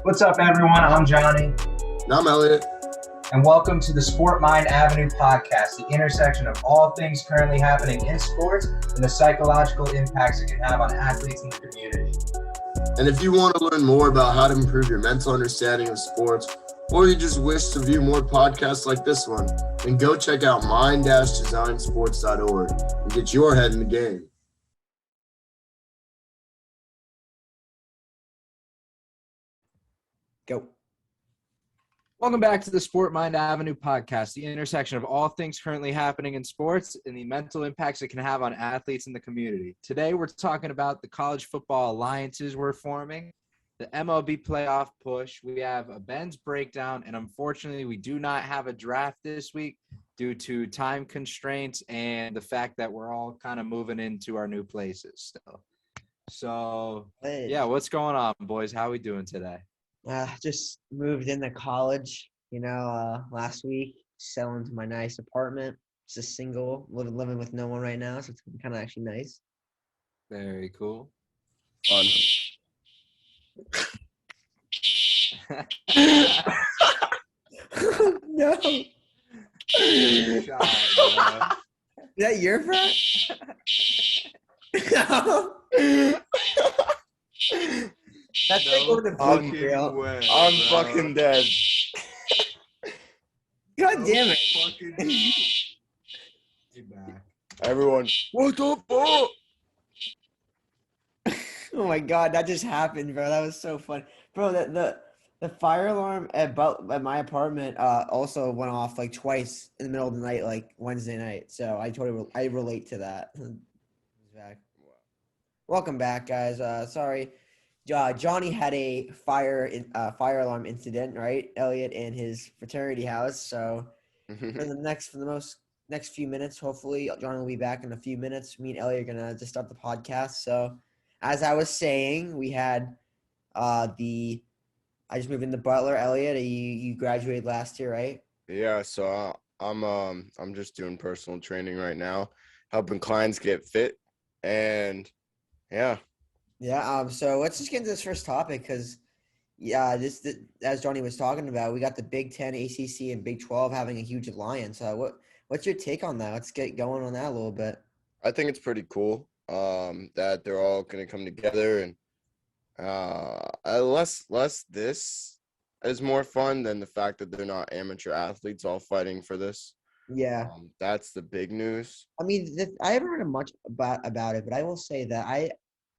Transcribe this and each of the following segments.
What's up, everyone? I'm Johnny. And I'm Elliott. And welcome to the Sport Mind Avenue podcast, the intersection of all things currently happening in sports and the psychological impacts it can have on athletes in the community. And if you want to learn more about how to improve your mental understanding of sports, or you just wish to view more podcasts like this one, then go check out mind-designsports.org and get your head in the game. Go. Welcome back to the Sport Mind Avenue podcast, the intersection of all things currently happening in sports and the mental impacts it can have on athletes in the community. Today, we're talking about the college football alliances we're forming, the MLB playoff push. We have a Ben's breakdown, and unfortunately, we do not have a draft this week due to time constraints and the fact that we're all kind of moving into our new places still. So, yeah, what's going on, boys? How are we doing today? Just moved into college, last week, selling to my nice apartment. Just single, living with no one right now, so it's kind of actually nice. Very cool. Fun. No. Is that your friend? No. That's like going to I'm fucking dead. God damn it. Everyone, what the fuck? Oh my God, that just happened, bro. That was so fun. Bro, the fire alarm at my apartment also went off like twice in the middle of the night, like Wednesday night. So I relate to that. Welcome back, guys. Sorry. Johnny had a fire alarm incident, right? Elliott in his fraternity house. So for the next few minutes, hopefully Johnny will be back in a few minutes. Me and Elliott are gonna just start the podcast. So as I was saying, we had I just moved into Butler. Elliott, you graduated last year, right? Yeah, so I'm just doing personal training right now, helping clients get fit, and yeah. Yeah. So let's just get into this first topic because, this as Johnny was talking about, we got the Big Ten, ACC, and Big 12 having a huge alliance. What's your take on that? Let's get going on that a little bit. I think it's pretty cool that they're all going to come together, and less this is more fun than the fact that they're not amateur athletes all fighting for this. Yeah. That's the big news. I mean, I haven't heard much about it, but I will say that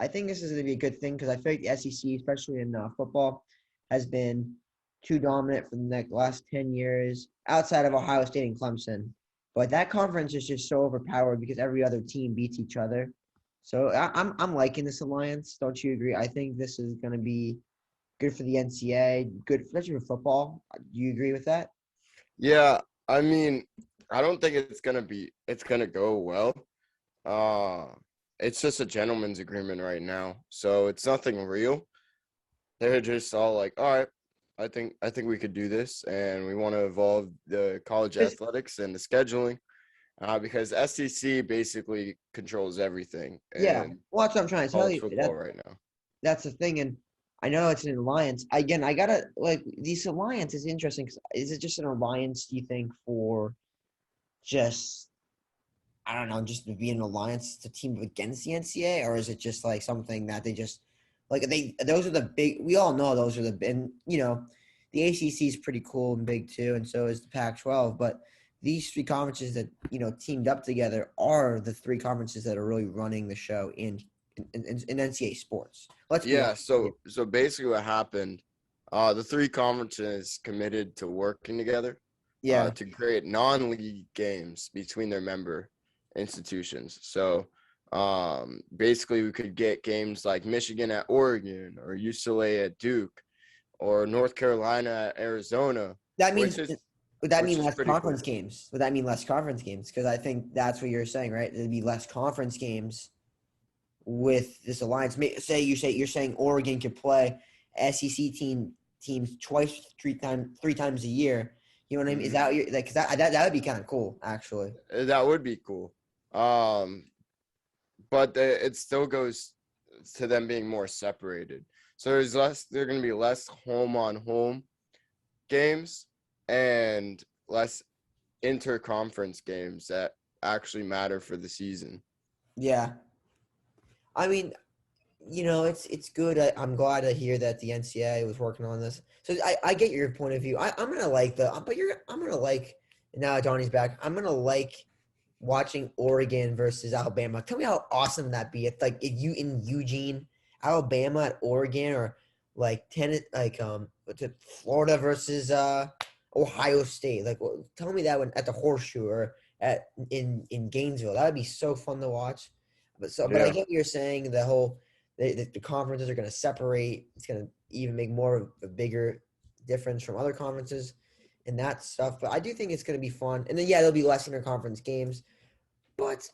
I think this is going to be a good thing because I feel like the SEC, especially in football, has been too dominant for the last 10 years outside of Ohio State and Clemson. But that conference is just so overpowered because every other team beats each other. So I'm liking this alliance. Don't you agree? I think this is going to be good for the NCAA, good especially for football. Do you agree with that? Yeah, I mean, I don't think it's gonna go well. It's just a gentleman's agreement right now, so it's nothing real. They're just all like, all right, I think we could do this, and we want to evolve the college athletics and the scheduling, because SEC basically controls everything. Yeah, well, that's what I'm trying to tell you. Football right now. That's the thing, and I know it's an alliance. Again, I gotta this alliance is interesting. Is it just an alliance? Do you think for just I don't know, just to be an alliance to team against the NCAA, or is it just like something that they just those are the big? We all know those are the and the ACC is pretty cool and big too, and so is the Pac-12. But these three conferences that teamed up together are the three conferences that are really running the show in NCAA sports. So basically what happened, the three conferences committed to working together to create non-league games between their member institutions. So basically we could get games like Michigan at Oregon or UCLA at Duke or North Carolina at Arizona. Would that mean less conference games? Would that mean less conference games? Because I think that's what you're saying, right? There'd be less conference games with this alliance. You're saying Oregon could play SEC teams three times a year. You know what I mean? Is that what you're like? Because that would be kind of cool, actually. That would be cool. But it still goes to them being more separated. So there are going to be less home-on-home games and less interconference games that actually matter for the season. Yeah. I mean, it's good. I'm glad to hear that the NCAA was working on this. So I get your point of view. I'm gonna like now Johnny's back. I'm gonna like watching Oregon versus Alabama. Tell me how awesome that'd be. If like if you in Eugene, Alabama at Oregon, or like what's it, Florida versus Ohio State. Like, tell me that one at the Horseshoe or in Gainesville. That would be so fun to watch. But I get what you're saying. The conferences are going to separate. It's going to even make more of a bigger difference from other conferences and that stuff. But I do think it's going to be fun. And then there'll be less interconference games. But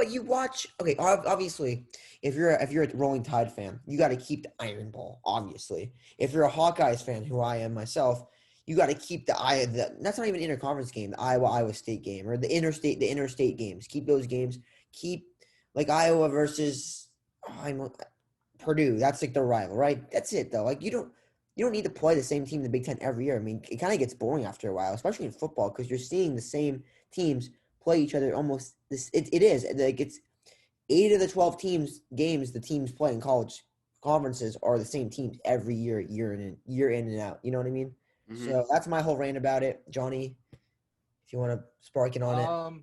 you watch. Okay, obviously, if you're a Rolling Tide fan, you got to keep the Iron Bowl. Obviously, if you're a Hawkeyes fan, who I am myself, you got to keep that's not even an interconference game, the Iowa State game or the interstate games. Keep those games. Keep like Iowa versus Purdue. That's like the rival, right? That's it though. Like you don't need to play the same team in the Big Ten every year. I mean, it kind of gets boring after a while, especially in football, because you're seeing the same teams play each other almost. It is like it's 8 of the 12 games the teams play in college conferences are the same teams every year in and out. You know what I mean? Mm-hmm. So that's my whole rant about it, Johnny. If you want to spark it on it.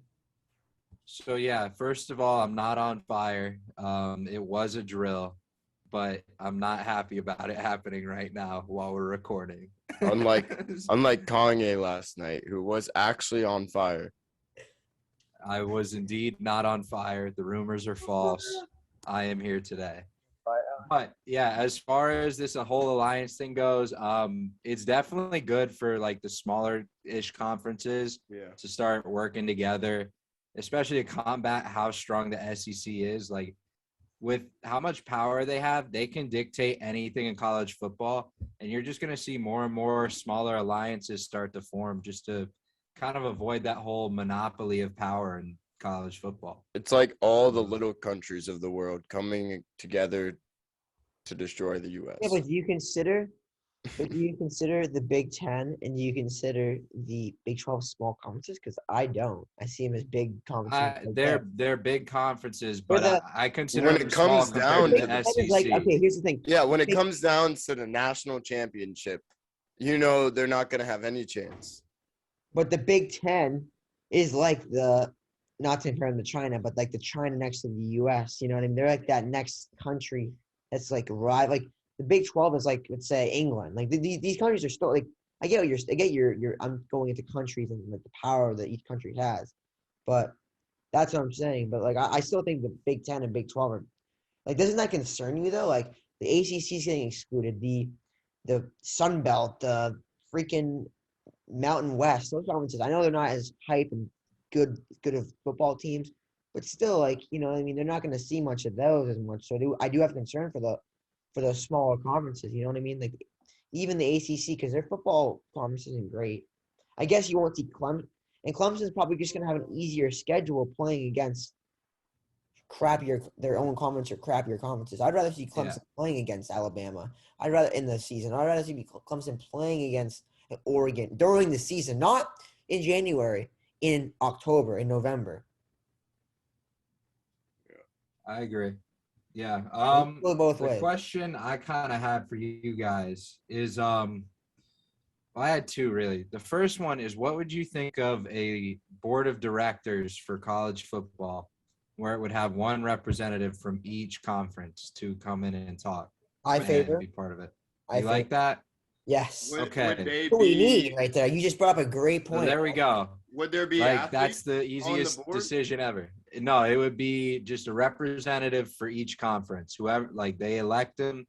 So yeah, first of all, I'm not on fire. It was a drill, but I'm not happy about it happening right now while we're recording. Unlike Kanye last night, who was actually on fire. I was indeed not on fire. The rumors are false. I am here today. But yeah, as far as this whole alliance thing goes, it's definitely good for like the smaller-ish conferences to start working together, especially to combat how strong the SEC is. Like with how much power they have, they can dictate anything in college football, and you're just going to see more and more smaller alliances start to form just to kind of avoid that whole monopoly of power in college football. It's like all the little countries of the world coming together to destroy the U.S. Yeah, but do you consider the Big Ten and do you consider the Big 12 small conferences? Because I don't. I see them as big conferences. They're big conferences, but I consider when it comes down to the SEC. Like, okay, here's the thing. Yeah, when it comes down to the national championship, they're not going to have any chance. But the Big Ten is like not to compare them to China, but like the China next to the U.S. You know what I mean? They're like that next country that's like like the Big 12 is like, let's say, England. Like these countries are still like I get your I'm going into countries and like the power that each country has, but that's what I'm saying. But like I still think the Big 10 and Big 12 are like, doesn't that concern you though? Like the ACC is getting excluded, the Sun Belt, the freaking Mountain West, those conferences. I know they're not as hype and good of football teams, but still, like, you know, I mean, they're not going to see much of those as much. So I do have concern for those smaller conferences. You know what I mean? Like even the ACC, because their football conference isn't great. I guess you won't see Clemson, and Clemson's probably just going to have an easier schedule playing against their own conference or crappier conferences. I'd rather see Clemson playing against Alabama. I'd rather in the season. I'd rather see Clemson playing against Oregon during the season, not in January, in October, in November. I agree. Yeah. Both ways. The question I kind of had for you guys is, I had two really. The first one is, what would you think of a board of directors for college football, where it would have one representative from each conference to come in and talk? I favor. Be part of it. You like that? Yes. Okay. What we need right there. You just brought up a great point. So there we go. Would there be like that's the easiest decision ever? No, it would be just a representative for each conference. Whoever, like, they elect him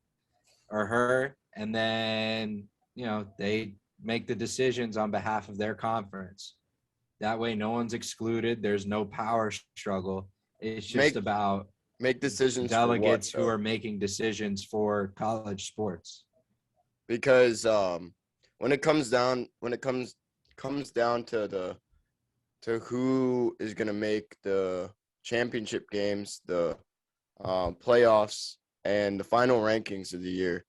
or her, and then they make the decisions on behalf of their conference. That way, no one's excluded. There's no power struggle. It's just about make decisions. Delegates who are making decisions for college sports. Because when it comes down to who is going to make the championship games, the playoffs, and the final rankings of the year,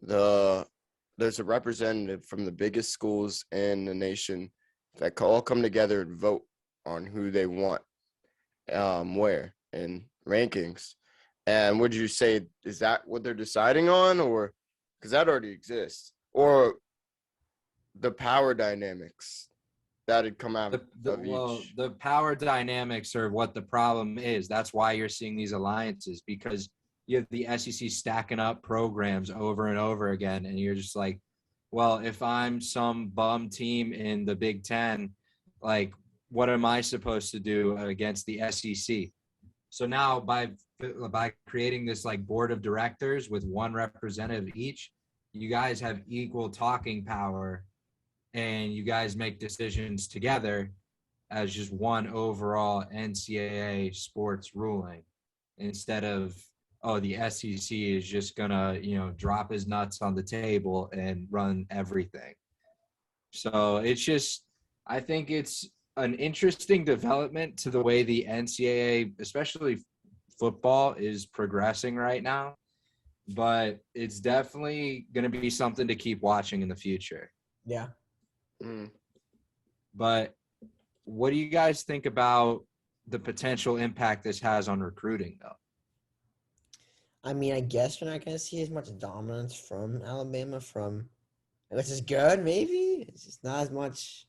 there's a representative from the biggest schools in the nation that all come together and vote on who they want, where in rankings. And would you say, is that what they're deciding on, or because that already exists, or the power dynamics that had come out of each? The power dynamics are what the problem is. That's why you're seeing these alliances, because you have the SEC stacking up programs over and over again, and you're just like, well, if I'm some bum team in the Big Ten, like, what am I supposed to do against the SEC? So now by creating this like board of directors with one representative each, you guys have equal talking power, and you guys make decisions together as just one overall NCAA sports ruling, instead of, oh, the SEC is just gonna, drop his nuts on the table and run everything. So it's just, I think it's an interesting development to the way the NCAA, especially football, is progressing right now. But it's definitely going to be something to keep watching in the future. Yeah. But what do you guys think about the potential impact this has on recruiting, though? I mean, I guess we're not going to see as much dominance from Alabama, which is good, maybe. It's just not as much.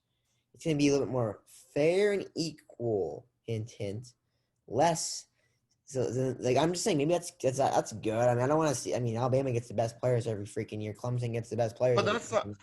It's going to be a little bit more fair and equal, hint, hint. Less. So, like, I'm just saying, maybe that's good. I mean, I don't want to see. I mean, Alabama gets the best players every freaking year. Clemson gets the best players. But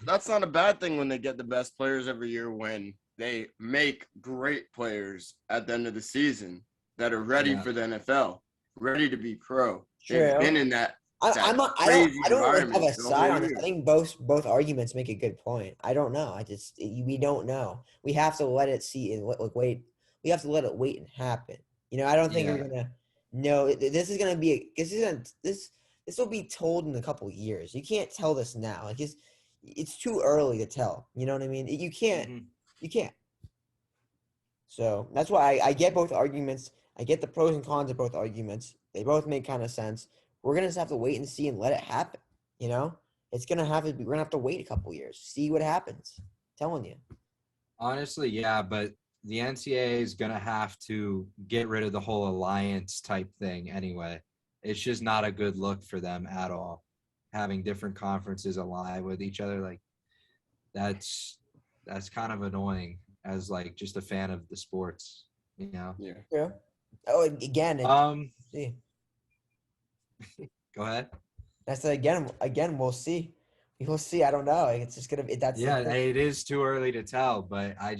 that's not a bad thing when they get the best players every year, when they make great players at the end of the season that are ready for the NFL, ready to be pro. True. They've been in that. I don't really have a side on it. I think both arguments make a good point. I don't know. We don't know. We have to let it see and wait. We have to let it wait and happen. I don't think we're gonna. No, this is gonna be. This will be told in a couple of years. You can't tell this now. Like it's too early to tell. You know what I mean? You can't. Mm-hmm. You can't. So that's why I get both arguments. I get the pros and cons of both arguments. They both make kind of sense. We're gonna just have to wait and see and let it happen. It's gonna have to be. We're gonna have to wait a couple years, see what happens. I'm telling you. Honestly, yeah, but the NCAA is gonna have to get rid of the whole alliance type thing anyway. It's just not a good look for them at all. Having different conferences align with each other, like that's kind of annoying as like just a fan of the sports, Yeah. Oh, again. See. Go ahead. That's again. We'll see. We'll see. I don't know. It's just gonna be. It is too early to tell, but I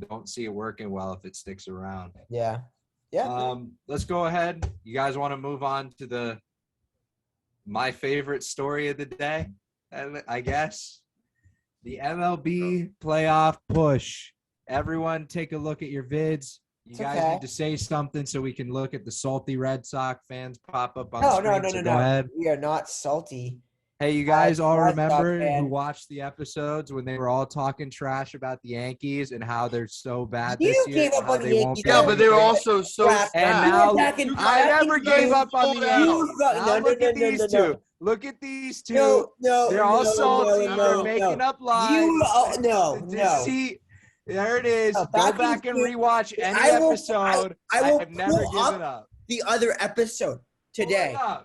don't see it working well if it sticks around. Yeah. Let's go ahead. You guys want to move on to my favorite story of the day? I guess the MLB playoff push. Everyone, take a look at your vids. You guys need to say something so we can look at the salty Red Sox fans pop up on the screen. No. Go ahead. We are not salty. Hey, you guys all remember who watched the episodes when they were all talking trash about the Yankees and how they're so bad this year? You gave up on the Yankees. Yeah, but they're also so sad. And now I never gave up on the Yankees. Look at these two. No. They're all salty. They're making up lies. See, there it is. Go back and rewatch any episode. I have never given up. The other episode today. I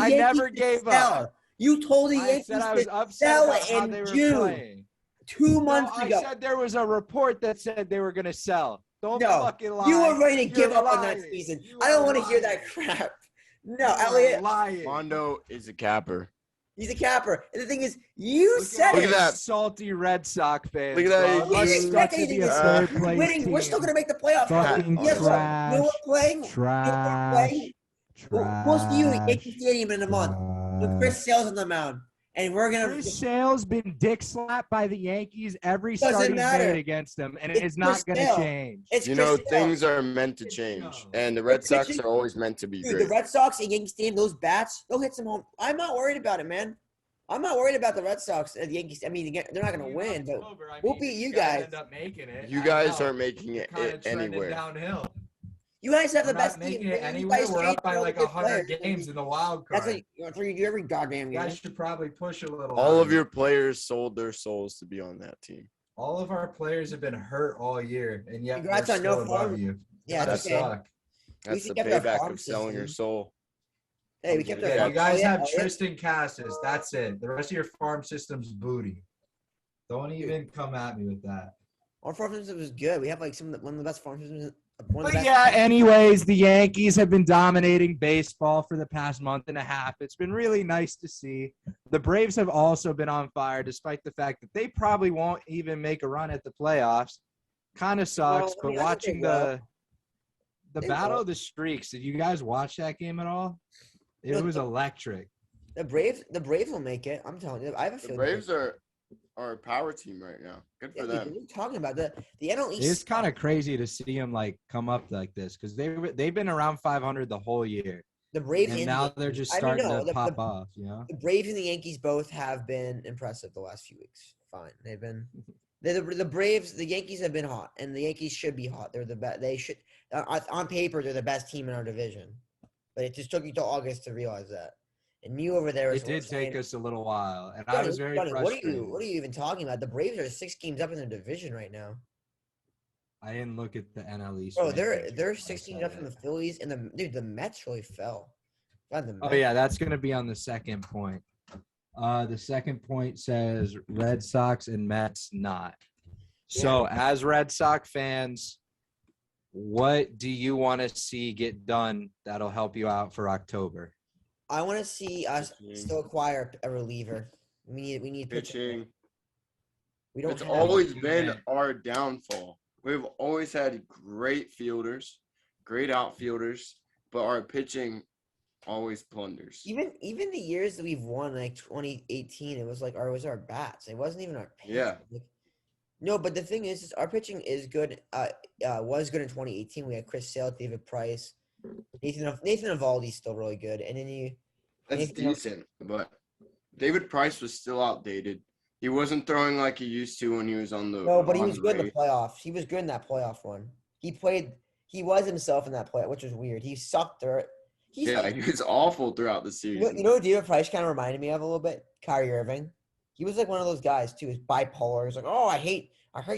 never gave up. You told the Yankees to sell in June. 2 months ago. I said there was a report that said they were going to sell. Don't fucking lie. You were ready to give up on that season. I don't want to hear that crap. No, Elliot. Mondo is a capper. He's a capper. And the thing is, you said it. Look at that. Salty Red Sox fans. Look at that. We didn't expect anything this year. Winning. We're still going to make the playoffs. Fucking trash. You know what we're playing? Trash. We'll see you at Yankee Stadium in a month with Chris Sales on the mound. And we're going to – Chris Sales been dick slapped by the Yankees every start he's made against them, and it is not going to change. Things are meant to change, and the Red Sox are always meant to be great. The Red Sox at Yankee Stadium, those bats, they'll hit some home. I'm not worried about it, man. I'm not worried about the Red Sox at the Yankees. I mean, they're not going to win, but we'll beat you guys. You guys aren't making it anywhere. Downhill. You guys have We're the best not making team. it You anywhere. guys We're trade up by all the like good 100 players. games in the wild That's card. what you do every goddamn You game. guys should probably push a little. All of harder. your players sold their souls to be on that team. All of our players have been hurt all year, and yet Congrats we're on no still above farm. you. Yeah, That it's okay. suck. That's the kept our payback farm of selling your system. soul. Hey, we kept our Yeah, farm. you guys have Elliott. Tristan Cassis. That's it. The rest of your farm system's booty. Don't even come at me with that. Our farm system was good. We have like one of the best farm systems. But yeah, anyways, the Yankees have been dominating baseball for the past month and a half. It's been really nice to see. The Braves have also been on fire, despite the fact that they probably won't even make a run at the playoffs. Kind of sucks, but watching the Battle of the Streaks, did you guys watch that game at all? It was electric. The Braves will make it. I'm telling you. I have a feeling. The Braves are a power team right now. Good for them. What are you talking about? The NL East. It's kind of crazy to see them like come up like this because they've been around 500 the whole year. The Braves and now they're just starting to pop off. You know, the Braves and the Yankees both have been impressive the last few weeks. Fine, they've been. The Braves, the Yankees have been hot, and the Yankees should be hot. They're the best. They should, on paper, they're the best team in our division. But it just took you till August to realize that. And you over there, it did take us a little while, and I was very frustrated. What are you even talking about? The Braves are 6 games up in their division right now. I didn't look at the NL East. Bro, they're 16 up from the Phillies, and the Mets really fell. God, oh yeah, that's gonna be on the second point. The second point says Red Sox and Mets not. So as Red Sox fans, what do you want to see get done that'll help you out for October? I want to see us still acquire a reliever. We need pitching. We don't. It's always been our downfall. We've always had great fielders, great outfielders, but our pitching always blunders. Even the years that we've won, like 2018, it was like our bats. It wasn't even our pitching. Yeah. No, but the thing is our pitching is good. Was good in 2018. We had Chris Sale, David Price, Nathan Eovaldi's still really good, and then That's decent, but David Price was still outdated. He wasn't throwing like he used to when he was on the. No, but he was good in the playoffs. He was good in that playoff run. He was himself in that playoff, which was weird. He sucked there. He was awful throughout the series. You know what David Price kind of reminded me of a little bit? Kyrie Irving. He was like one of those guys too. He's bipolar. He's like, oh, I hate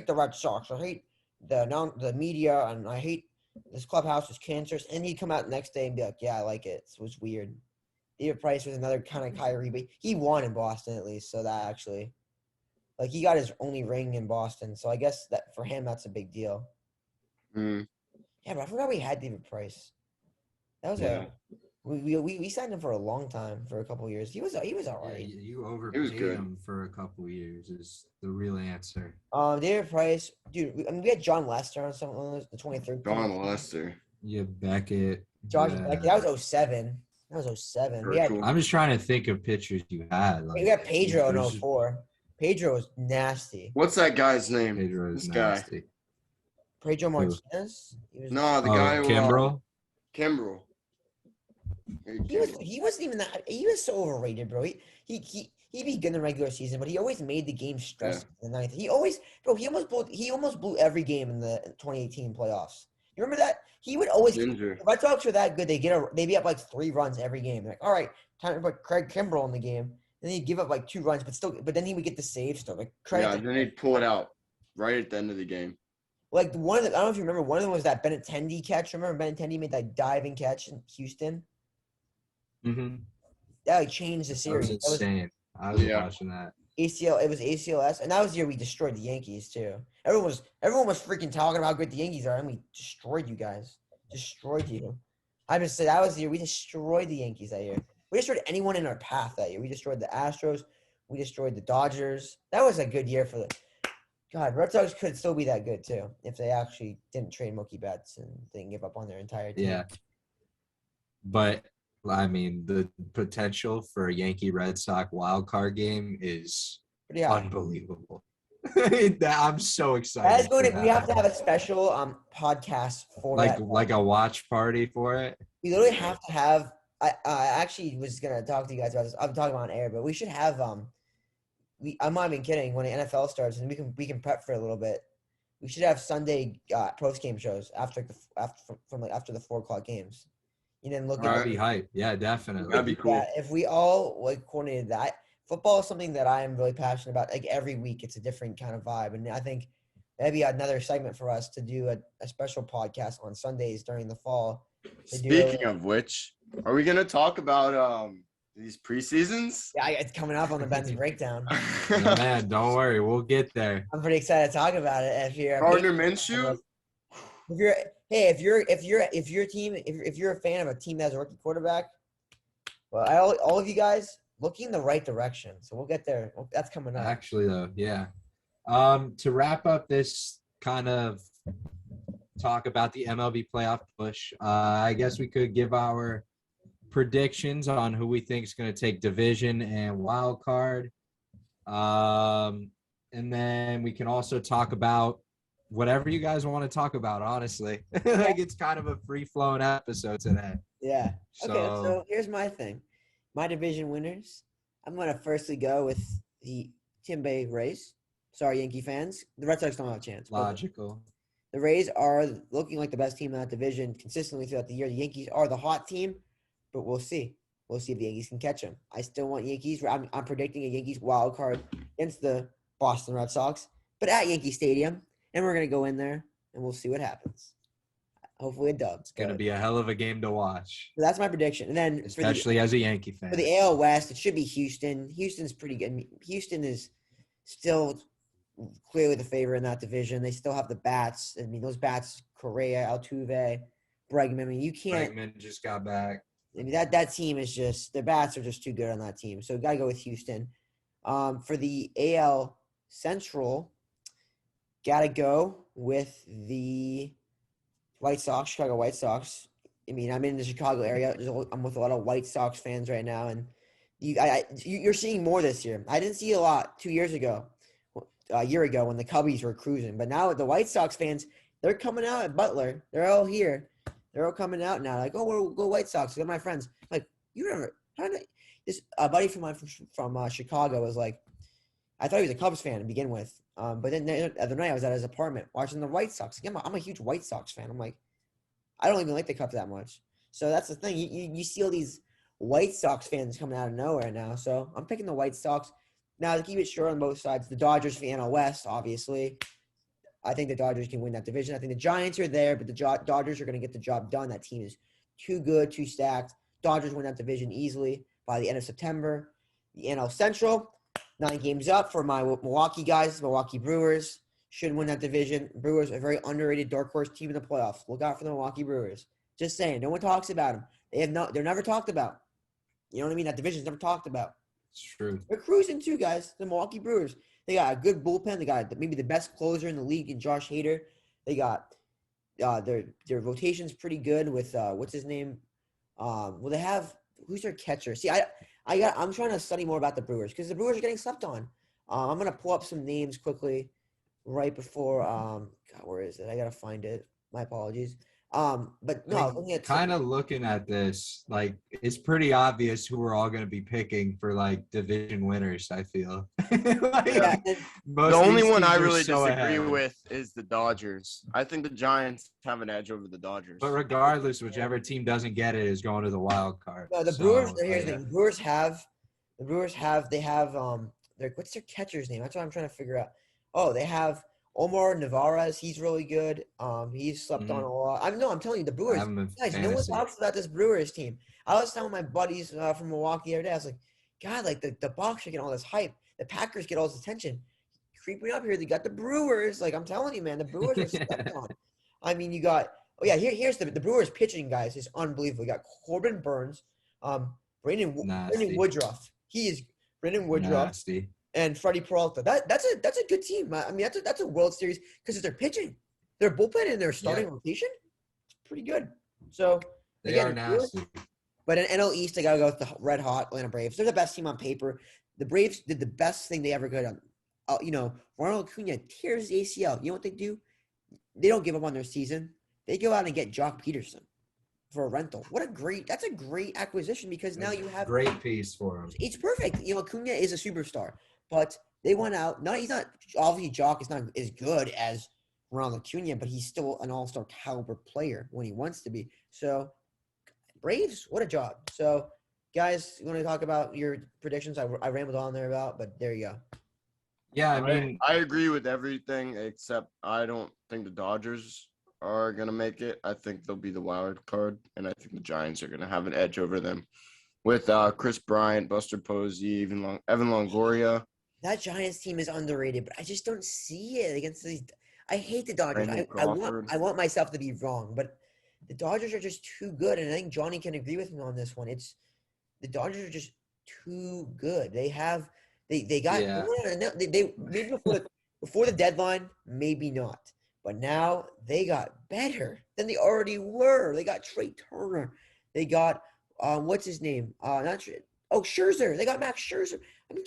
the Red Sox. I hate the media, and I hate this clubhouse is cancerous. And he'd come out the next day and be like, yeah, I like it. It was weird. David Price was another kind of Kyrie, but he won in Boston at least, so that actually, like, he got his only ring in Boston. So I guess that for him that's a big deal. Mm. Yeah, but I forgot we had David Price. That was we signed him for a long time, for a couple of years. He was all right. Yeah, you overpaid him for a couple of years is the real answer. David Price, dude. We had John Lester on some of the 23rd. John Lester. Yeah, Beckett. Josh Beckett. That was 07. I'm just trying to think of pitchers you had. We got Pedro in 04. Pedro was nasty. What's that guy's name? Pedro is this nasty. guy. Pedro Martinez. No, the guy. Kimbrel. Kimbrel. He wasn't even that. He was so overrated, bro. He'd be good in the regular season, but he always made the game stressful in the ninth. He almost blew every game in the 2018 playoffs. You remember that? He would always. Ginger. If Red Sox were that good, they'd be up like 3 runs every game. Like, all right, time to put Craig Kimbrel in the game. Then he'd give up like 2 runs, but then he would get the save stuff. Like then he'd pull it out right at the end of the game. Like I don't know if you remember, one of them was that Benintendi catch. Remember Benintendi made that diving catch in Houston? Mm-hmm. That like changed the series. That was insane. I was watching that. It was ACLS, and that was the year we destroyed the Yankees too. Everyone was freaking talking about how good the Yankees are, and we destroyed you guys. Destroyed you. I just said that was the year we destroyed the Yankees that year. We destroyed anyone in our path that year. We destroyed the Astros. We destroyed the Dodgers. That was a good year for the. God, Red Sox could still be that good too if they actually didn't trade Mookie Betts and didn't give up on their entire team. Yeah. But I mean, the potential for a Yankee Red Sox wild card game is unbelievable. I'm so excited. We have to have a special podcast for that. Like a watch party for it. We literally have to have. I actually was gonna talk to you guys about this. I'm talking about on air, but we should have I'm not even kidding. When the NFL starts, and we can prep for a little bit. We should have Sunday post game shows after the 4:00 games. And then look at That'd be hype. Yeah, definitely. That'd be cool. If we all like coordinated that, football is something that I am really passionate about. Like every week, it's a different kind of vibe, and I think that'd be another segment for us to do a special podcast on Sundays during the fall. Speaking of which, are we gonna talk about these preseasons? Yeah, it's coming up on the Ben's breakdown. No, man, don't worry, we'll get there. I'm pretty excited to talk about it. If you're Gardner Minshew. if you're a fan of a team that has a rookie quarterback, well, all of you guys looking in the right direction. So we'll get there. That's coming up. Actually, though, yeah. To wrap up this kind of talk about the MLB playoff push, I guess we could give our predictions on who we think is going to take division and wild card. And then we can also talk about whatever you guys want to talk about, honestly. Like it's kind of a free-flowing episode today. Yeah. Okay, so here's my thing. My division winners, I'm going to firstly go with the Tampa Bay Rays. Sorry, Yankee fans. The Red Sox don't have a chance. Logical. The Rays are looking like the best team in that division consistently throughout the year. The Yankees are the hot team, but we'll see. We'll see if the Yankees can catch them. I still want Yankees. I'm predicting a Yankees wild card against the Boston Red Sox, but at Yankee Stadium. And we're going to go in there, and we'll see what happens. Hopefully a dub. It's going to be a hell of a game to watch. So that's my prediction. And then especially as a Yankee fan. For the AL West, it should be Houston. Houston's pretty good. Houston is still clearly the favorite in that division. They still have the bats. I mean, those bats, Correa, Altuve, Bregman. I mean, you can't. Bregman just got back. I mean, that team is just – the bats are just too good on that team. So, got to go with Houston. For the AL Central – got to go with the White Sox, Chicago White Sox. I mean, I'm in the Chicago area. I'm with a lot of White Sox fans right now, and you're seeing more this year. I didn't see a lot 2 years ago, a year ago when the Cubbies were cruising. But now the White Sox fans, they're coming out at Butler. They're all here. They're all coming out now. Like, oh, we'll go White Sox. Look at my friends. Like, you never – this buddy from Chicago was like, I thought he was a Cubs fan to begin with. But then the other night I was at his apartment watching the White Sox. I'm a huge White Sox fan. I'm like, I don't even like the Cubs that much. So that's the thing. You see all these White Sox fans coming out of nowhere now. So I'm picking the White Sox. Now, to keep it short on both sides, the Dodgers for the NL West, obviously. I think the Dodgers can win that division. I think the Giants are there, but the Dodgers are going to get the job done. That team is too good, too stacked. Dodgers win that division easily by the end of September. The NL Central, 9 games up for my Milwaukee guys, Milwaukee Brewers. Should win that division. Brewers are a very underrated dark horse team in the playoffs. Look out for the Milwaukee Brewers. Just saying. No one talks about them. They're never talked about. You know what I mean? That division's never talked about. It's true. They're cruising too, guys. The Milwaukee Brewers. They got a good bullpen. They got maybe the best closer in the league in Josh Hader. They got their rotation's pretty good with what's his name? They have who's their catcher? See, I'm trying to study more about the Brewers because the Brewers are getting slept on. I'm gonna pull up some names quickly right before God, where is it? I gotta find it. My apologies. But no, looking at this, like it's pretty obvious who we're all going to be picking for like division winners. I feel. The only one I really disagree with is the Dodgers. I think the Giants have an edge over the Dodgers. But regardless, whichever team doesn't get it is going to the wild card. No, the Brewers. Here's the thing: Brewers have what's their catcher's name? That's what I'm trying to figure out. Oh, they have Omar Narvaez. He's really good. He's slept on a lot. I'm telling you, the Brewers. Guys, no one talks about this Brewers team. I was telling my buddies from Milwaukee the other day, I was like, God, like the Bucs are getting all this hype. The Packers get all this attention. Creeping up here, they got the Brewers. Like I'm telling you, man, the Brewers are slept on. I mean, you got here's the Brewers pitching, guys, is unbelievable. You got Corbin Burns, Brandon Woodruff. He is Brandon Woodruff. Nasty. And Freddie Peralta. That's a good team. I mean, that's a World Series because they're pitching, their bullpen and their starting rotation. It's pretty good. So they are nasty. But in NL East, I gotta go with the red hot Atlanta Braves. They're the best team on paper. The Braves did the best thing they ever could. Ronald Acuna tears the ACL. You know what they do? They don't give up on their season. They go out and get Jock Peterson for a rental. That's a great acquisition because now you have great piece for him. It's perfect. Acuna is a superstar. But they went out. Obviously, Jock is not as good as Ronald Acuna, but he's still an all-star caliber player when he wants to be. So, Braves, what a job. So, guys, you want to talk about your predictions? I rambled on there about, but there you go. Yeah, I mean, I agree with everything except I don't think the Dodgers are going to make it. I think they'll be the wild card, and I think the Giants are going to have an edge over them with Chris Bryant, Buster Posey, Evan Longoria. That Giants team is underrated, but I just don't see it against these. I hate the Dodgers. Brandon I Crawford. want myself to be wrong, but the Dodgers are just too good, and I think Johnny can agree with me on this one. The Dodgers are just too good. They got they maybe before the deadline, maybe not, but now they got better than they already were. They got Trey Turner. They got what's his name? Scherzer. They got Max Scherzer. I mean,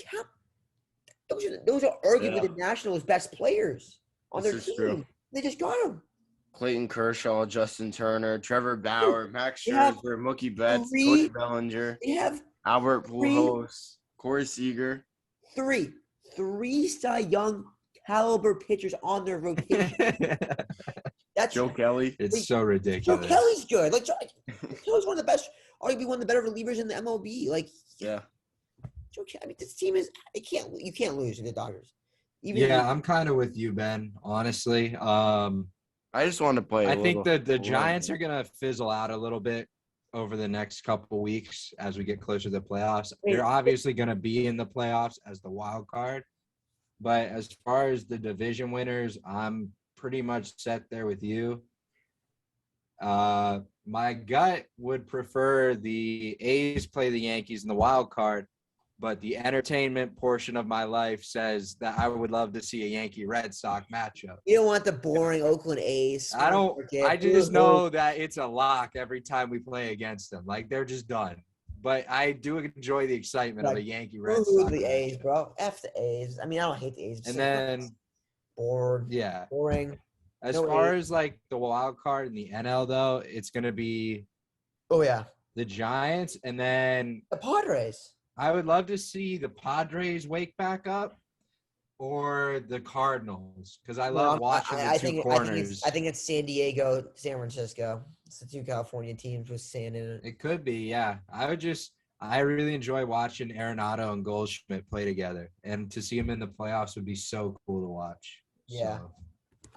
those are arguably the Nationals' best players on their team. True. They just got them. Clayton Kershaw, Justin Turner, Trevor Bauer, Max Scherzer, Mookie Betts, Cody Bellinger. They have Albert Pujols, Corey Seager. Three Cy Young caliber pitchers on their rotation. That's Joe Kelly. It's so ridiculous. Joe Kelly's good. Like Joe Kelly's one of the best, arguably one of the better relievers in the MLB. Like yeah. Joe Kelly. I mean, this team is you can't lose to the Dodgers. I'm kind of with you, Ben. Honestly, I just want to play. I think that the Giants are gonna fizzle out a little bit over the next couple weeks as we get closer to the playoffs. They're obviously gonna be in the playoffs as the wild card, but as far as the division winners, I'm pretty much set there with you. My gut would prefer the A's play the Yankees in the wild card, but the entertainment portion of my life says that I would love to see a Yankee-Red Sox matchup. You don't want the boring Oakland A's. I just know that it's a lock every time we play against them. Like, they're just done. But I do enjoy the excitement of a Yankee-Red Sox. The A's, bro. F the A's. I mean, I don't hate the A's. And then bored. Yeah. Boring. As far as, like, the wild card in the NL, though, it's going to be the Giants and then the Padres. I would love to see the Padres wake back up or the Cardinals because I love watching the two corners. I think it's San Diego, San Francisco. It's the two California teams with sand in it. It could be, yeah. I really enjoy watching Arenado and Goldschmidt play together, and to see them in the playoffs would be so cool to watch. Yeah. So.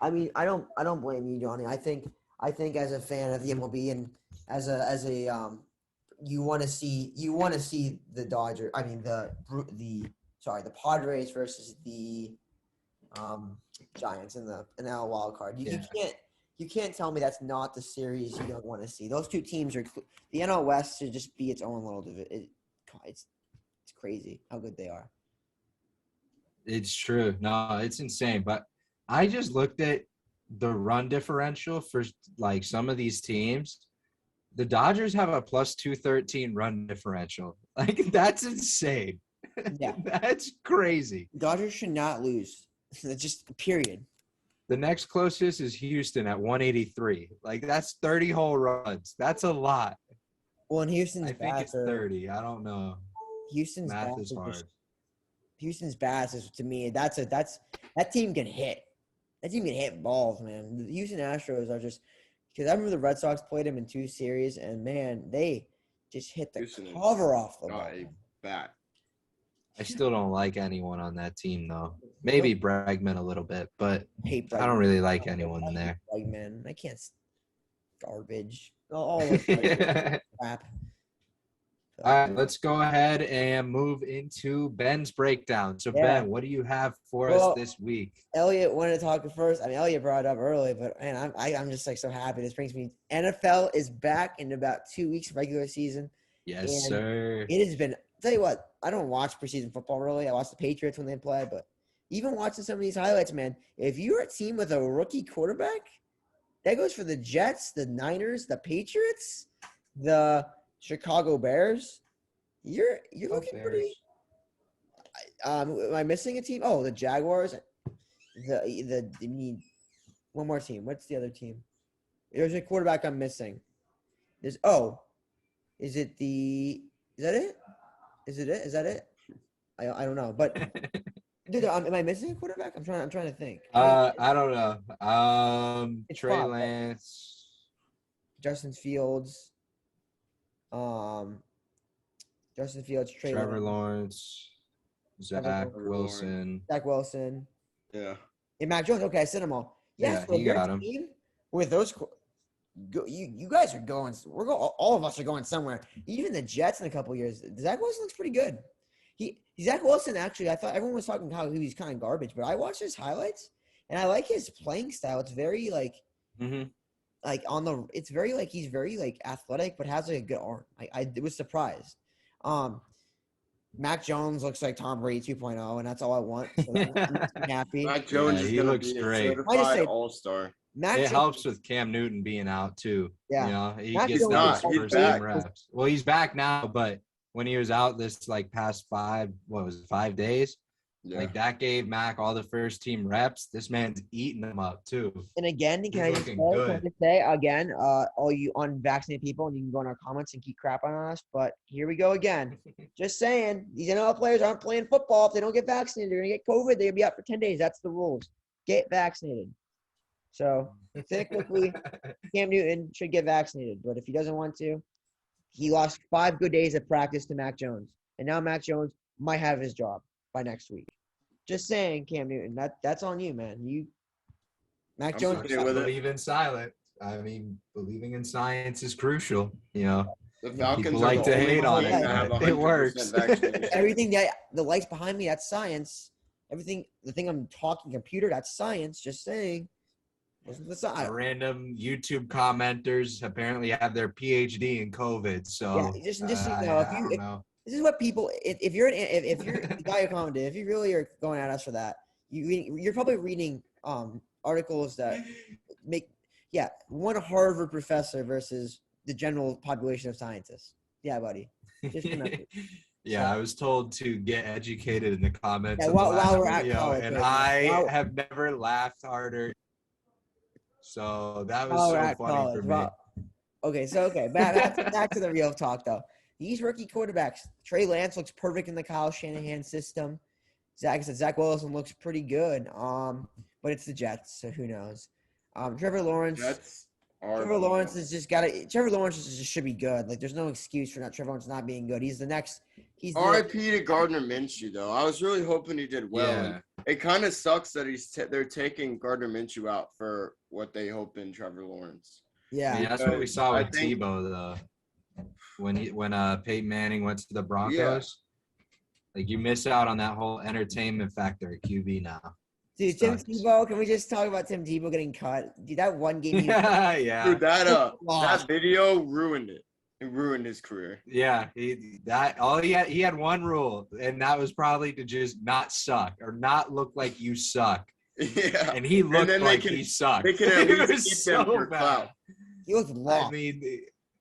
I mean, I don't blame you, Johnny. I think as a fan of the MLB and as a you want to see the Dodgers. I mean the Padres versus the Giants in the NL wild card. You can't tell me that's not the series you don't want to see. Those two teams are the NL West should just be its own little division. It's crazy how good they are. It's true. No, it's insane. But I just looked at the run differential for like some of these teams. The Dodgers have a plus 213 run differential. Like, that's insane. Yeah. That's crazy. Dodgers should not lose. That's just period. The next closest is Houston at 183. Like, that's 30 whole runs. That's a lot. Well, and I think it's 30. I don't know. Houston's math is hard. Houston's bats is, to me, that team can hit. That team can hit balls, man. The Houston Astros are just – because I remember the Red Sox played them in 2 series, and, man, they just hit the cover off the ball. A bat. I still don't like anyone on that team, though. Maybe Bregman a little bit, but I don't really like anyone in there. Bregman, I can't – garbage. All crap. All right, let's go ahead and move into Ben's breakdown. So, Ben, what do you have for us this week? Elliott wanted to talk first. I mean, Elliott brought it up early, but man, I'm just like so happy. This brings me. NFL is back in about 2 weeks, regular season. Yes, sir. It has been. I'll tell you what, I don't watch preseason football really. I watch the Patriots when they play, but even watching some of these highlights, man, if you're a team with a rookie quarterback, that goes for the Jets, the Niners, the Patriots, the Chicago Bears. You're looking pretty. Am I missing a team? Oh, the Jaguars. You need one more team. What's the other team? There's a quarterback I'm missing. Is that it? Is that it? I don't know. But Dude, am I missing a quarterback? I'm trying to think. I don't know. It's Trey Pop, right? Lance. Justin Fields. Justin Fields, Trey Trevor Lawrence. Zach Trevor Wilson. Zach Wilson. Yeah. And Mac Jones. Okay, I said them all. Yeah, so he your got him. team with those, you guys are going. All of us are going somewhere. Even the Jets in a couple years. Zach Wilson looks pretty good. Zach Wilson actually. I thought everyone was talking how he was kind of garbage, but I watched his highlights and I like his playing style. It's very like. Mm-hmm. Like it's very like he's very like athletic, but has like a good arm. I was surprised. Mac Jones looks like Tom Brady 2.0, and that's all I want. So I'm happy. Mac Jones is gonna looks be great. a certified all-star. It helps with Cam Newton being out too. Yeah, you know, he Mac gets Jones those is first back. team reps. Well, he's back now, but when he was out this like past 5 days? Yeah. Like that gave Mac all the first team reps. This man's eating them up too. And again, can I just say again, all you unvaccinated people, and you can go in our comments and keep crap on us. But here we go again. Just saying, these NFL players aren't playing football if they don't get vaccinated. They're gonna get COVID. They're gonna be out for 10 days. That's the rules. Get vaccinated. So technically, Cam Newton should get vaccinated, but if he doesn't want to, he lost 5 good days of practice to Mac Jones, and now Mac Jones might have his job by next week. Just saying, Cam Newton, that's on you, man. Mac Jones. Believe in silence. I mean, believing in science is crucial. You know, the Falcons people like to hate on it. It works. Everything the lights behind me, that's science. Everything, the thing I'm talking computer, that's science. Just saying. Random YouTube commenters apparently have their PhD in COVID. So yeah, just so you know, this is what people. If you're the guy who commented, if you really are going at us for that, you're probably reading articles that make one Harvard professor versus the general population of scientists. Yeah, buddy. Just yeah, I was told to get educated in the comments. Yeah, while we're at college, and I have never laughed harder. So that was so funny for me. Okay, back to the real talk though. These rookie quarterbacks, Trey Lance looks perfect in the Kyle Shanahan system. Zach Wilson looks pretty good. But it's the Jets, so who knows? Trevor Lawrence is just Trevor Lawrence just should be good. Like there's no excuse for Trevor Lawrence not being good. He's R.I.P. to Gardner Minshew though. I was really hoping he did well. Yeah. It kind of sucks that they're taking Gardner Minshew out for what they hope in Trevor Lawrence. Yeah, that's what we saw with Tebow though. When Peyton Manning went to the Broncos, like you miss out on that whole entertainment factor at QB now. Dude, Tim Tebow, can we just talk about Tim Tebow getting cut? Dude, that one game. Yeah. Dude, that video ruined it. It ruined his career. Yeah, he had one rule, and that was probably to just not suck or not look like you suck. Yeah, and he looked like he sucked. They can at least keep him for clout. He looked lost. I mean,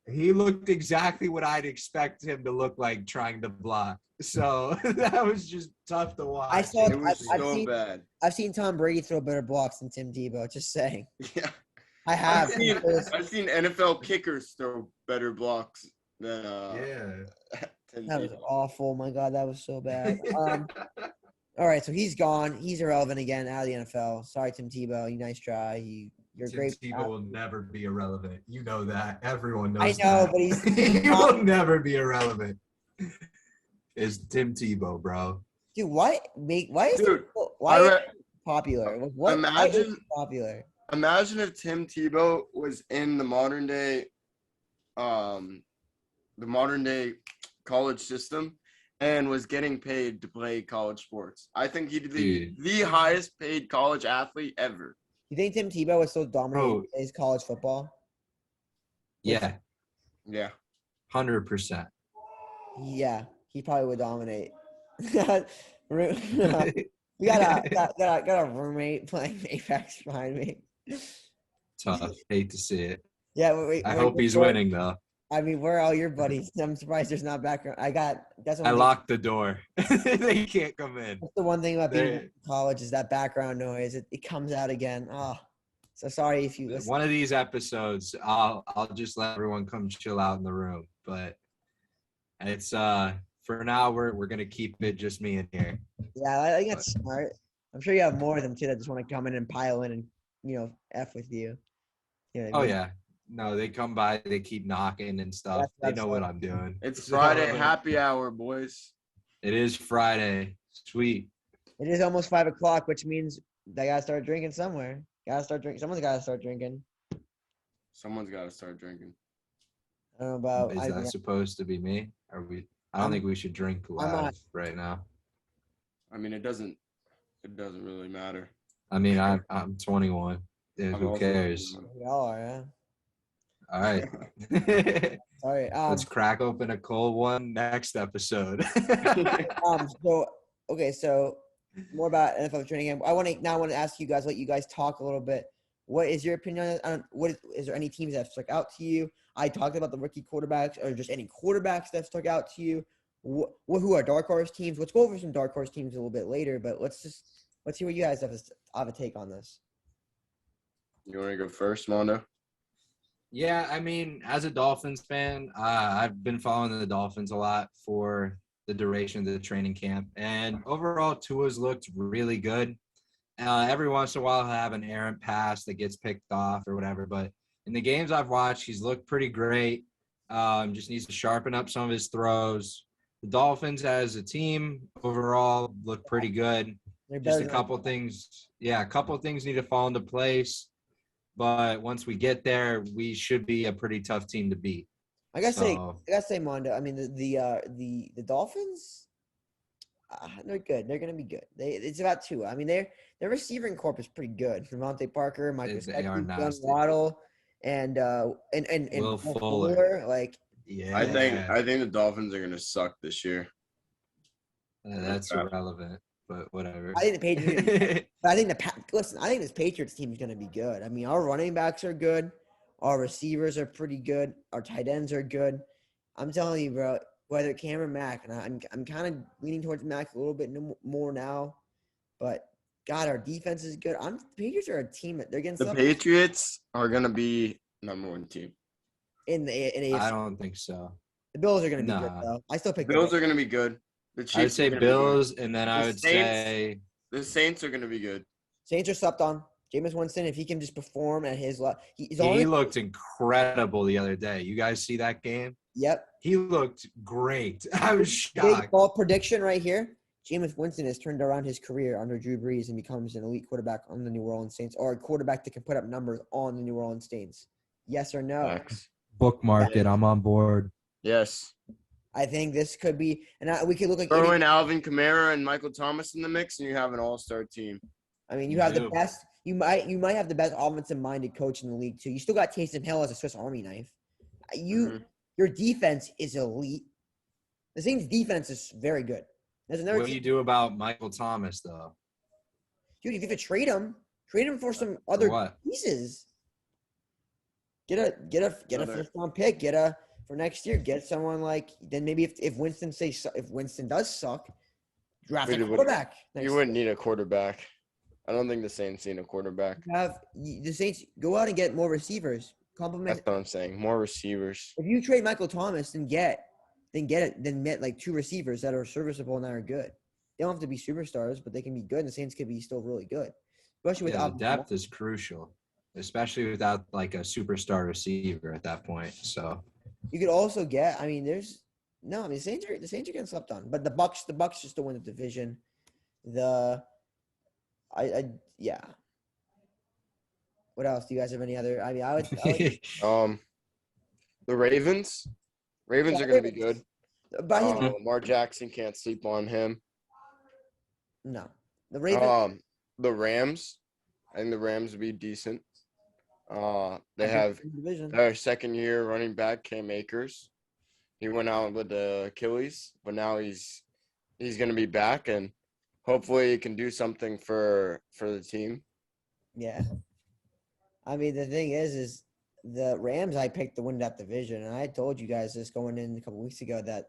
he looked exactly what I'd expect him to look like trying to block. So that was just tough to watch. It was so bad. I've seen Tom Brady throw better blocks than Tim Tebow. Just saying. Yeah. I have. I've seen NFL kickers throw better blocks than That was awful. My God, that was so bad. All right, so he's gone. He's irrelevant again out of the NFL. Sorry, Tim Tebow. You nice try. You're great. Tim Tebow will never be irrelevant. You know that. Everyone knows. I know, that. But he will never be irrelevant. Is Tim Tebow, bro? Dude, why is popular? Why is it popular? Imagine if Tim Tebow was in the modern day college system and was getting paid to play college sports. I think he'd be the highest paid college athlete ever. You think Tim Tebow was so dominating his college football? Yeah. Yeah. 100%. Yeah, he probably would dominate. We got a roommate playing Apex behind me. Tough. Hate to see it. Yeah, I hope he's winning though. I mean, where are all your buddies? I'm surprised there's not background. I locked the door. They can't come in. That's the one thing about being in college is that background noise. It comes out again. Oh, so sorry if you listen. One of these episodes, I'll just let everyone come chill out in the room. But it's for now, we're gonna keep it just me in here. Yeah, I think that's smart. I'm sure you have more of them too that just want to come in and pile in and F with you. You know what I Oh mean? yeah, no, they come by, they keep knocking and stuff. That's what They I'm know what saying. I'm doing. It's So, Friday happy hour, boys. It is Friday. Sweet. It is almost 5 o'clock, which means they gotta start drinking somewhere. Gotta start drinking. Someone's gotta start drinking. Someone's got to start drinking. I don't know about. Is that supposed to be me? Are we? I don't think we should drink I'm live not. right now. I mean, it doesn't really matter. I mean, I'm 21. I'm Who also cares? 21. We all are. Yeah. All right. Sorry. Let's crack open a cold one next episode. So okay. So more about NFL training camp. I want to ask you guys. Let you guys talk a little bit. What is your opinion on is there any teams that have stuck out to you? I talked about the rookie quarterbacks, or just any quarterbacks that stuck out to you. Who are dark horse teams? Let's go over some dark horse teams a little bit later. But let's see what you guys have a take on this. You want to go first, Mondo? Yeah, I mean, as a Dolphins fan, I've been following the Dolphins a lot for the duration of the training camp. And overall, Tua's looked really good. Every once in a while, he'll have an errant pass that gets picked off or whatever. But in the games I've watched, he's looked pretty great. Just needs to sharpen up some of his throws. The Dolphins as a team overall look pretty good. Just a couple things. Yeah, a couple things need to fall into place. But once we get there, we should be a pretty tough team to beat. I gotta say, Mondo. I mean, the Dolphins, they're good. They're gonna be good. It's about two. I mean, their receiving corp is pretty good. Devontae Parker, Michael Young Waddle, and Will Fuller. Like, yeah, I think the Dolphins are gonna suck this year. That's irrelevant, but whatever. I think the Patriots. But I think this Patriots team is gonna be good. I mean, our running backs are good. Our receivers are pretty good. Our tight ends are good. I'm telling you, bro. Whether Cameron Mack, and I'm kind of leaning towards Mack a little bit more now, but God, our defense is good. The Patriots are a team that they're getting. The Patriots are gonna be #1 team in AFC. I don't think so. The Bills are gonna be good though. I still pick Bills are gonna be good. The Chiefs I would say Bills, and then I would say the Saints are gonna be good. Saints are slept on. Jameis Winston, if he can just perform at his level, he looked incredible the other day. You guys see that game? Yep. He looked great. I was shocked. Big ball prediction right here. Jameis Winston has turned around his career under Drew Brees and becomes an elite quarterback on the New Orleans Saints, or a quarterback that can put up numbers on the New Orleans Saints. Yes or no? Max. Bookmark it. I'm on board. Yes. I think this could be, and we could look like throw in Alvin Kamara and Michael Thomas in the mix, and you have an all-star team. I mean, you have the best. You might have the best offensive-minded coach in the league too. You still got Taysom Hill as a Swiss Army knife. Your defense is elite. The Saints' defense is very good. What do you do about Michael Thomas though? Dude, if you could trade him for some other pieces. Get a first-round pick. For next year. Get someone like, then maybe if Winston does suck, draft a quarterback. You wouldn't need a quarterback. I don't think the Saints need a quarterback. The Saints go out and get more receivers. That's what I'm saying. More receivers. If you trade Michael Thomas, then get like two receivers that are serviceable and that are good. They don't have to be superstars, but they can be good. And the Saints could be still really good, especially without the depth is crucial, especially without like a superstar receiver at that point. So you could also get. I mean, the Saints are getting slept on, but the Bucks just to win the division. Yeah. What else? Do you guys have any other? I mean, I would the Ravens. Ravens are going to be good. Lamar Jackson, can't sleep on him. No. The Ravens. The Rams. I think the Rams would be decent. They have their second-year running back, Cam Akers. He went out with the Achilles, but now he's going to be back, and hopefully he can do something for the team. Yeah. I mean, the thing is the Rams, I picked to win that division, and I told you guys this going in a couple weeks ago that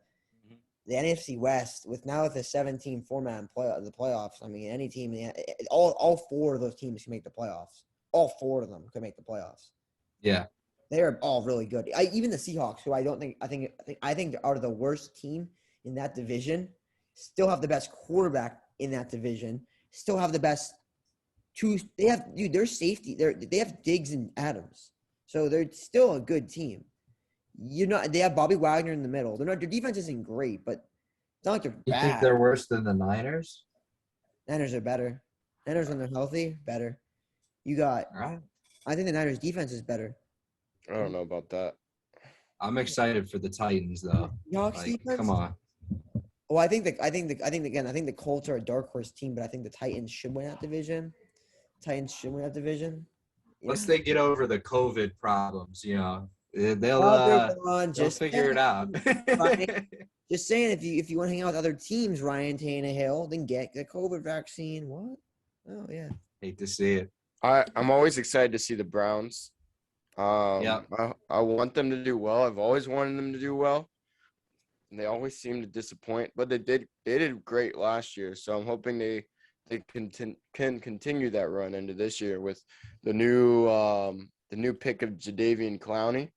the NFC West, with the 17 format in the playoffs, I mean, any team, all four of those teams can make the playoffs. All four of them can make the playoffs. Yeah. They are all really good. Even the Seahawks, who I think are the worst team in that division, still have the best quarterback in that division, still have the best two. They have their safety. They have Diggs and Adams, so they're still a good team. They have Bobby Wagner in the middle. Their defense isn't great, but it's not like they're You bad. think they're worse than the Niners? Niners are better. Niners when they're healthy, better. You got. All right. I think the Niners defense is better. I don't know about that. I'm excited for the Titans, though. Seahawks defense. Come on. Well, I think the Colts are a dark horse team, but I think the Titans should win that division. Once they get over the COVID problems, they'll figure it out. Just saying, if you want to hang out with other teams, Ryan Tannehill, then get the COVID vaccine. What? Oh yeah. Hate to see it. I'm always excited to see the Browns. Yeah. I want them to do well. I've always wanted them to do well. And they always seem to disappoint, but they did great last year. So I'm hoping they can continue that run into this year with the new pick of Jadeveon Clowney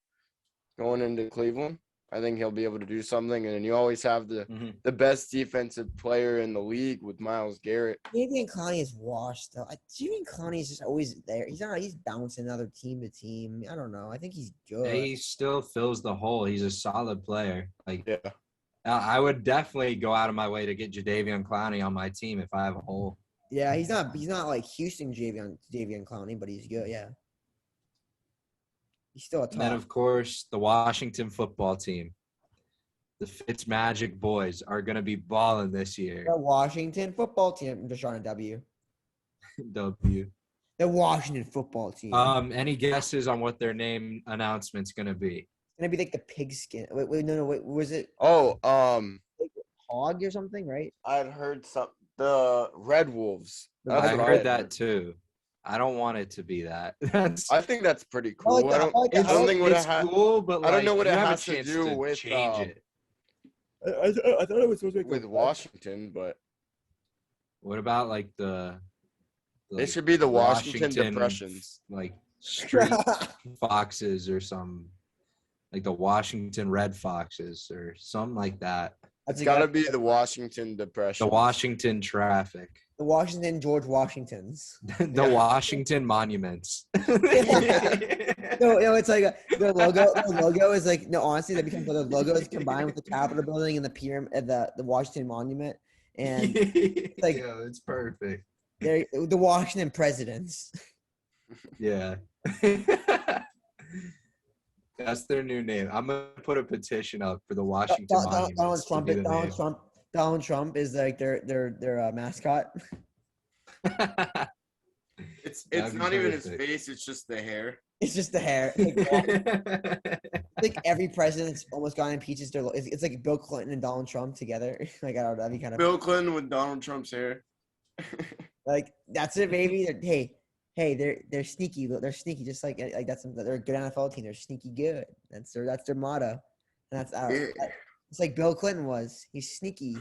going into Cleveland. I think he'll be able to do something. And then you always have the best defensive player in the league with Myles Garrett. Jadeveon Clowney is washed though. Jadeveon Clowney is just always there. He's bouncing another team to team. I don't know. I think he's good. He still fills the hole. He's a solid player. Yeah. I would definitely go out of my way to get Jadeveon Clowney on my team if I have a hole. Yeah, he's not like Houston Jadeveon Clowney, but he's good. Yeah. He's still a top. And then, of course, the Washington football team. The Fitzmagic boys are going to be balling this year. The Washington football team. I'm just trying a W. W. The Washington football team. Any guesses on what their name announcement's going to be? It's going to be like the pigskin. Wait, was it? Oh, Hog or something, right? I'd heard the Red Wolves. I heard that too. I don't want it to be that. I think that's pretty cool. I don't think it's cool, but I don't know what it you have has a chance to do with change it. I thought it was supposed to be with Washington, but What about like they should be the Washington Depressions, like street foxes or some, like the Washington Red Foxes or something like that. It's got to be the Washington Depression. The Washington Traffic. The Washington George Washingtons. The Washington Monuments. No, it's like their logo. Their logo is like honestly, that becomes their logo is combined with the Capitol building and the pyramid, the Washington Monument, and like it's perfect. They're the Washington presidents. Yeah. That's their new name. I'm gonna put a petition up for the Washington Monuments. Donald Trump is like their mascot. It's not even his face. It's just the hair. It's just the hair. Like every president's almost gotten impeached. It's like Bill Clinton and Donald Trump together. Like I don't know, that'd be kind of Bill Clinton with Donald Trump's hair. Like that's it, baby. They're sneaky. They're sneaky, just like they're a good NFL team. They're sneaky good. That's their motto. And that's it's like Bill Clinton was. He's sneaky.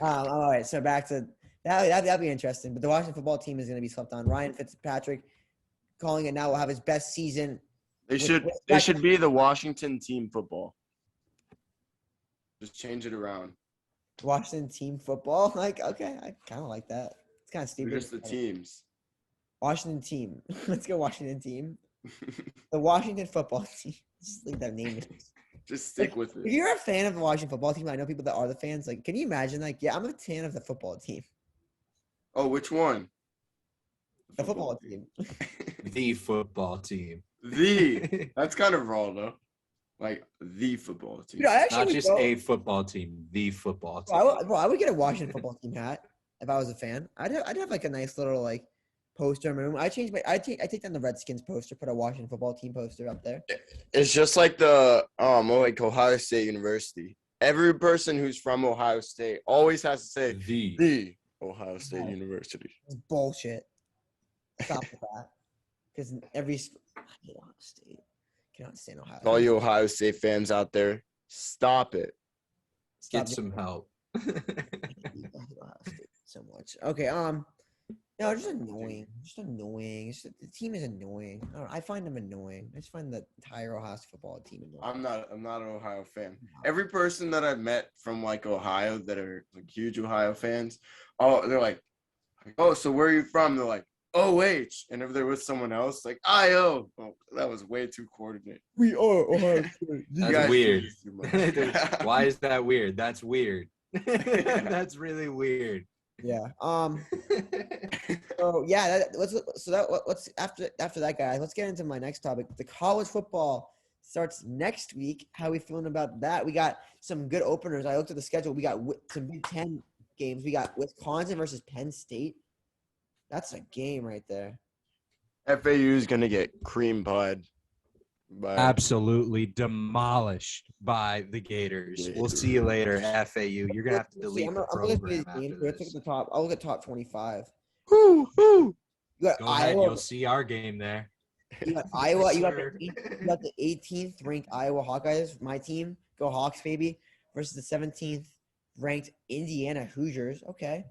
All right, so back to that'd be interesting. But the Washington football team is going to be slept on. Ryan Fitzpatrick calling it now will have his best season. They should be the Washington team football. Just change it around. Washington team football. Like okay, I kind of like that. It's kind of stupid. Just the teams. Washington team. Let's go Washington team. The Washington football team. Just leave that name. Just stick with it. If you're a fan of the Washington football team, I know people that are the fans. Like, can you imagine? Like, yeah, I'm a fan of the football team. Oh, which one? The football team. The football team. That's kind of raw though. Like the football team. Dude, not just a football team. The football team. I would get a Washington football team hat if I was a fan. I'd have like a nice little like poster in my room. I take down the Redskins poster, put a Washington football team poster up there. It's just like the like Ohio State University. Every person who's from Ohio State always has to say the Ohio State University. It's bullshit. Stop with that. Because I hate Ohio State. Cannot stand Ohio. All you Ohio State fans out there, stop it. Get some help. I hate Ohio State so much. Okay, No, just annoying. Just annoying. The team is annoying. I find them annoying. I just find the entire Ohio State football team annoying. I'm not an Ohio fan. Every person that I've met from like Ohio that are like huge Ohio fans, they're like, oh, so where are you from? They're like, OH. And if they're with someone else, like IO. Oh, that was way too coordinated. We are Ohio State. That's weird. Why is that weird? That's weird. That's really weird. Yeah. So yeah, let's after that, guys. Let's get into my next topic. The college football starts next week. How are we feeling about that? We got some good openers. I looked at the schedule. We got some Big Ten games. We got Wisconsin versus Penn State. That's a game right there. FAU is gonna get cream pied. Absolutely demolished by the Gators. We'll see you later, FAU. You're gonna have to delete the program after this. I'll look at top 25. Whoo. You got Go Iowa. ahead, you'll see our game there. You got Iowa. Yes, You got the 18th ranked Iowa Hawkeyes. My team, go Hawks, baby. Versus the 17th ranked Indiana Hoosiers. Okay.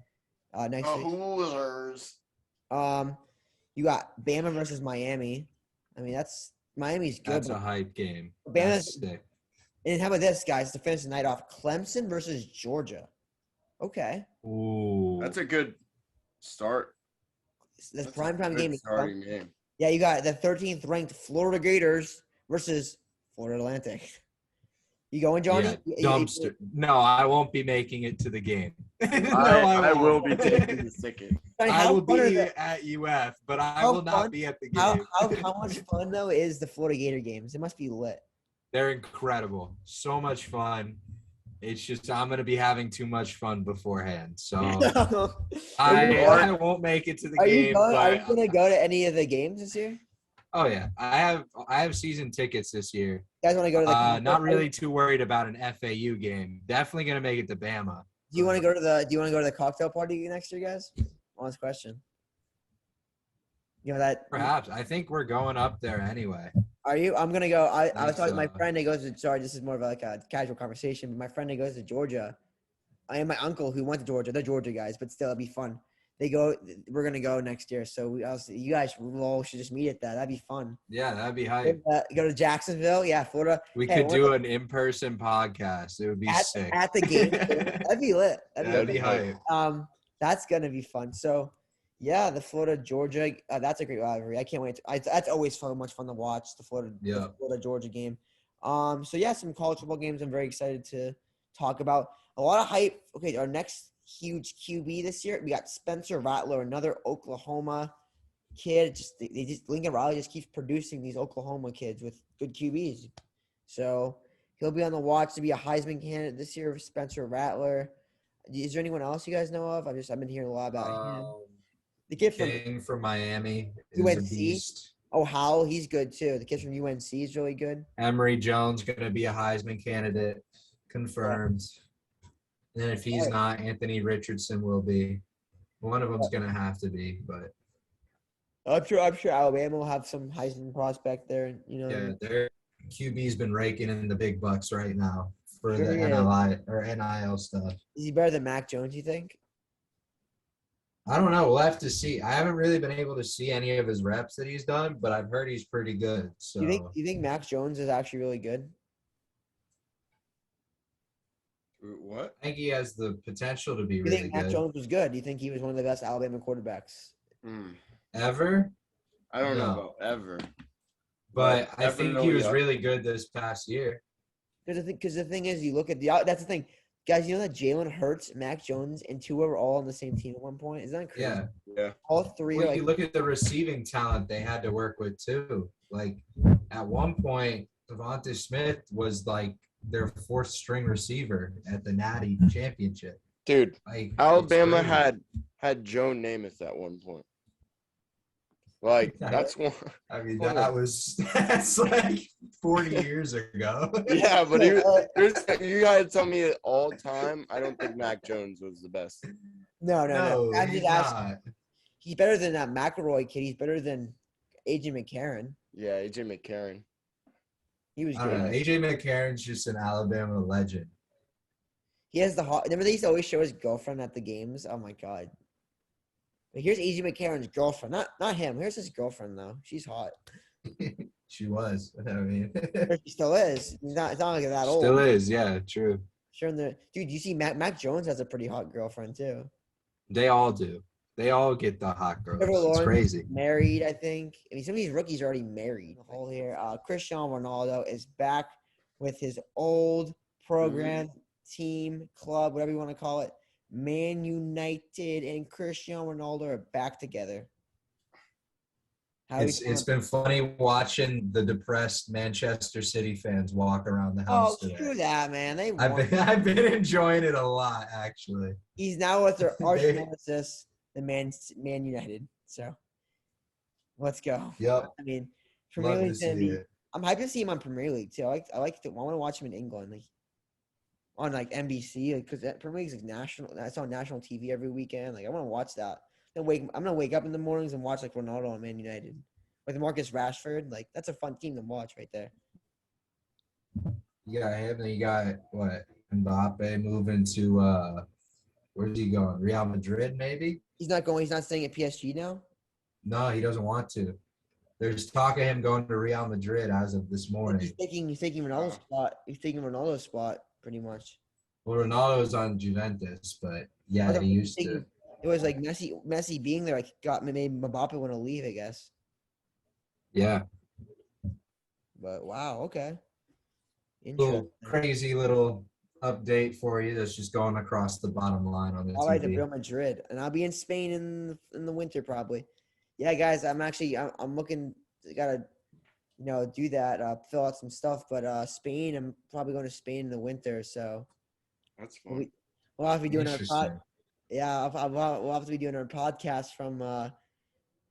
Next week. Hoosiers. You got Bama versus Miami. I mean, Miami's good. That's a hype game. Bama's That's sick. And how about this, guys? To finish the night off, Clemson versus Georgia. Okay. Ooh. That's a good start. This primetime game. Starting game. Yeah, you got the 13th ranked Florida Gators versus Florida Atlantic. You going, Johnny? Yeah, dumpster. No, I won't be making it to the game. I will be taking the ticket. I will be at UF, but I will not be at the game. How much fun, though, is the Florida Gator games? It must be lit. They're incredible. So much fun. It's just I'm going to be having too much fun beforehand. So I won't make it to the game. Are you going to go to any of the games this year? Oh, yeah. I have season tickets this year. You guys want to go to the not really too worried about an FAU game. Definitely going to make it to Bama. Do you want to go to the cocktail party next year, guys? Honest question. You know that Perhaps. I think we're going up there anyway. Are you? I'm gonna go. I was talking to my so. friend that goes to. Sorry, this is more of like a casual conversation. But my friend that goes to Georgia, I and my uncle who went to Georgia. They're Georgia guys, but still, it'd be fun. We're gonna go next year, so you guys all should just meet at that. That'd be fun. Yeah, that'd be hype. Go to Jacksonville, yeah, Florida. We could do an in-person podcast. It would be sick at the game. That'd be lit. That'd be hype. That's gonna be fun. So, yeah, the Florida Georgia. That's a great rivalry. I can't wait. That's always so much fun to watch the Florida Georgia game. So yeah, some college football games. I'm very excited to talk about. A lot of hype. Okay, our next huge QB this year. We got Spencer Rattler, another Oklahoma kid. Lincoln Riley just keeps producing these Oklahoma kids with good QBs. So he'll be on the watch to be a Heisman candidate this year. Spencer Rattler. Is there anyone else you guys know of? I've been hearing a lot about him. The kid from Miami UNC. Oh, Howell, he's good too. The kid from UNC is really good. Emory Jones going to be a Heisman candidate, confirmed. And then if he's not, Anthony Richardson will be. One of them's going to have to be, but I'm sure Alabama will have some Heisman prospect there. Their QB's been raking in the big bucks right now for the NIL stuff. Is he better than Mac Jones, you think? I don't know. We'll have to see. I haven't really been able to see any of his reps that he's done, but I've heard he's pretty good. So you think Mac Jones is actually really good? What? I think he has the potential to be really good. You think Mac Jones was good? Do you think he was one of the best Alabama quarterbacks? Ever? I don't know about ever. But I think he was really good this past year. Because the thing is, you look at that's the thing. Guys, you know that Jalen Hurts, Mac Jones, and Tua were all on the same team at one point? Isn't that crazy? Yeah. All three you look at the receiving talent they had to work with, too. Like, at one point, Devonta Smith was, like, their fourth-string receiver at the Natty Championship. Dude, Alabama had Joe Namath at one point. Like, that's one. I mean, that's like 40 years ago. Yeah, but you gotta tell me all time. I don't think Mac Jones was the best. No. I'm just asking. Not. He's better than that McElroy kid. He's better than AJ McCarron. Yeah, AJ McCarron. He was good. AJ McCarron's just an Alabama legend. He has the hot. Remember they used to always show his girlfriend at the games. Oh my god. But here's AJ McCarron's girlfriend. Not him. Here's his girlfriend though. She's hot. She was. I mean, She still is. It's not like that old. still is. Yeah, true. Sure. Dude, you see Mac Jones has a pretty hot girlfriend too. They all do. They all get the hot girls. Trevor It's Lawrence crazy. Married, I think. I mean, some of these rookies are already married. Whole here. Cristiano Ronaldo is back with his old program, team, club, whatever you want to call it. Man United and Cristiano Ronaldo are back together. It's been funny watching the depressed Manchester City fans walk around the house today. Screw that, man. I've been enjoying it a lot, actually. He's now with their arch nemesis, the Man United. So let's go. Yep. I mean, Premier Love to League's gonna see be. it. I'm hyped to see him on Premier League too. I want to watch him in England, like on like NBC, like because Premier League's like national. It's on national TV every weekend. Like I want to watch that. I'm gonna wake up in the mornings and watch like Ronaldo on Man United with Marcus Rashford. Like that's a fun team to watch right there. You got him, and you got what? Mbappe moving to where's he going? Real Madrid, maybe? He's not going. He's not staying at PSG now. No, he doesn't want to. There's talk of him going to Real Madrid as of this morning. He's taking Ronaldo's spot. He's taking Ronaldo's spot pretty much. Well, Ronaldo's on Juventus, but yeah, he used to. It was like Messi being there, like made Mbappe want to leave, I guess. Yeah. But wow, okay. Little crazy little update for you that's just going across the bottom line on the All right, to TV. Real Madrid, and I'll be in Spain in the winter probably. Yeah, guys, I'm looking. Gotta do that. Fill out some stuff, but Spain. I'm probably going to Spain in the winter, so That's fun. we'll have to be doing our Interesting. Yeah, we'll have to be doing our podcast from. We'll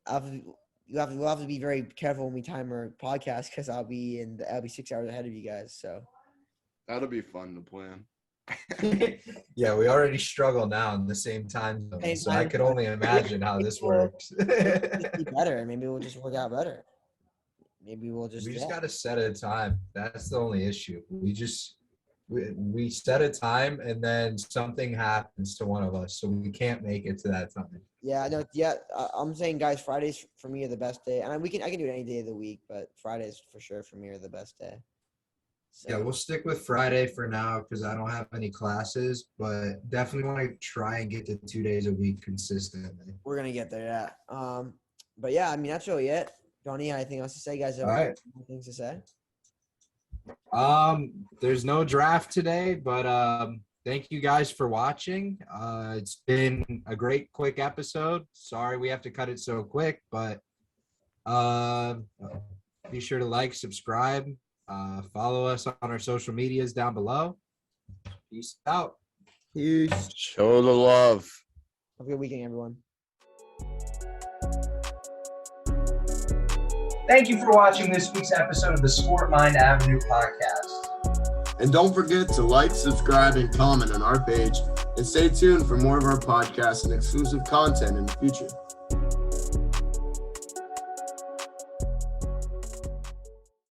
have to be very careful when we time our podcast because I'll be 6 hours ahead of you guys. So That'll be fun to plan. Yeah, we already struggle now in the same time zone, so I could only imagine how this works. it'll be better. Maybe we'll just work out better. Maybe we'll just. We just got to set a time. That's the only issue. We set a time and then something happens to one of us, so we can't make it to that time. Yeah, no, yeah. I'm saying, guys, Fridays for me are the best day, and I can do it any day of the week, but Fridays for sure for me are the best day. So, Yeah, we'll stick with Friday for now because I don't have any classes, but definitely want to try and get to 2 days a week consistently. we're gonna get there. Yeah. But yeah, I mean that's really it. Johnny, anything else to say, guys? All right. Things to say? There's no draft today, but thank you guys for watching. It's been a great quick episode. Sorry we have to cut it so quick, but be sure to like, subscribe, follow us on our social medias down below. Peace out. Peace. Show the love. Have a good weekend, everyone. Thank you for watching this week's episode of the Sport Mind Avenue podcast. And don't forget to like, subscribe, and comment on our page. And stay tuned for more of our podcasts and exclusive content in the future.